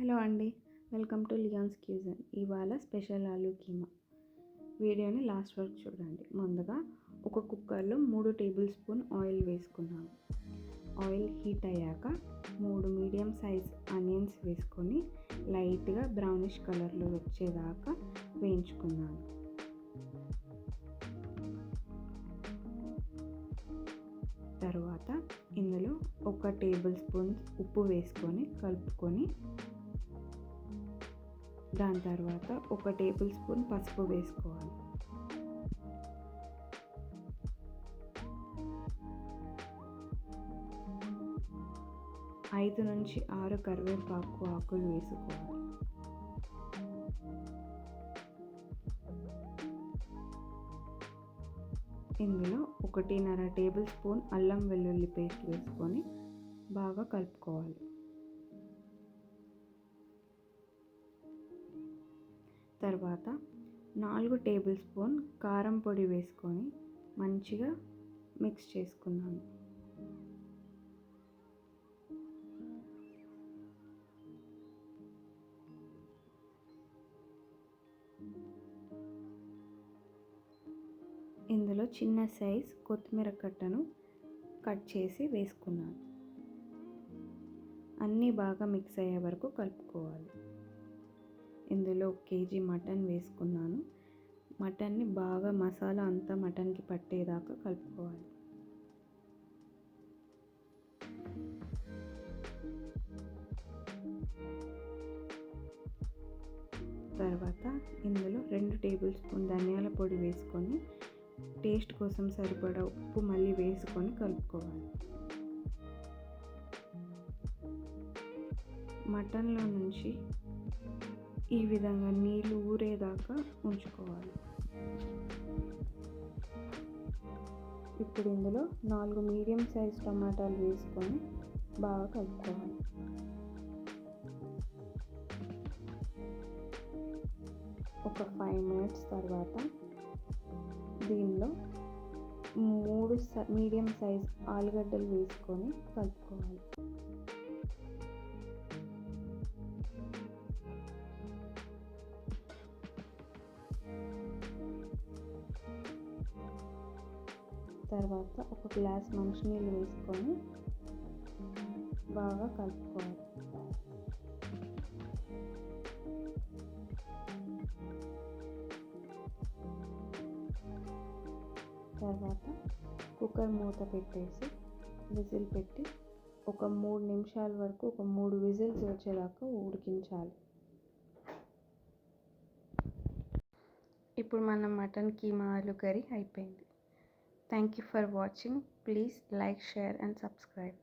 Hello అండి, welcome to లియాన్స్ cuisine. ఇవాళ special aloo keema. వీడియోని లాస్ట్ వరకు చూడండి. ముందుగా ఒక కుక్కర్లో 3 టేబుల్ స్పూన్ ఆయిల్ వేసుకున్నాను. ఆయిల్ హీట్ అయ్యాక 3 మీడియం సైజ్ ఆనియన్స్ వేసుకొని లైట్గా బ్రౌనిష్ కలర్లో వచ్చేదాకా వేయించుకున్నాను. తర్వాత ఇందులో 1 టేబుల్ స్పూన్ ఉప్పు వేసుకొని కలుపుకొని, దాని తర్వాత 1 టేబుల్ స్పూన్ పసుపు వేసుకోవాలి. ఐదు నుంచి 6 కరివేపాకు ఆకులు వేసుకోవాలి. ఇందులో 1.5 టేబుల్ స్పూన్ అల్లం వెల్లుల్లి పేస్ట్ వేసుకొని బాగా కలుపుకోవాలి. తర్వాత 4 టేబుల్ స్పూన్ కారం పొడి వేసుకొని మంచిగా మిక్స్ చేసుకున్నాను. ఇందులో చిన్న సైజ్ కొత్తిమీర కట్టను కట్ చేసి వేసుకున్నాను. అన్నీ బాగా మిక్స్ అయ్యే వరకు కలుపుకోవాలి. ఇందులో 1 కేజీ మటన్ వేసుకున్నాను. మటన్ని బాగా మసాలా అంతా మటన్కి పట్టేదాకా కలుపుకోవాలి. తర్వాత ఇందులో 2 టేబుల్ స్పూన్ ధనియాల పొడి వేసుకొని టేస్ట్ కోసం సరిపడా ఉప్పు మళ్ళీ వేసుకొని కలుపుకోవాలి. మటన్లో నుంచి ఈ విధంగా నీళ్ళు ఊరేదాకా ఉంచుకోవాలి. ఇప్పుడు ఇందులో 4 మీడియం సైజ్ టమాటాలు వేసుకొని బాగా కలుపుకోవాలి. ఒక 5 మినిట్స్ తర్వాత దీనిలో 3 మీడియం సైజ్ ఆలుగడ్డలు వేసుకొని కలుపుకోవాలి. తర్వాత 1 గ్లాస్ మంచినీళ్ళు వేసుకొని బాగా కలుపుకోవాలి. తర్వాత కుక్కర్ మూత పెట్టేసి విజిల్ పెట్టి ఒక 3 నిమిషాల వరకు, ఒక 3 విజిల్స్ వచ్చేదాకా ఉడికించాలి. ఇప్పుడు మన మటన్ కీమా ఆలూ కర్రీ అయిపోయింది. Thank you for watching. Please like, share and subscribe.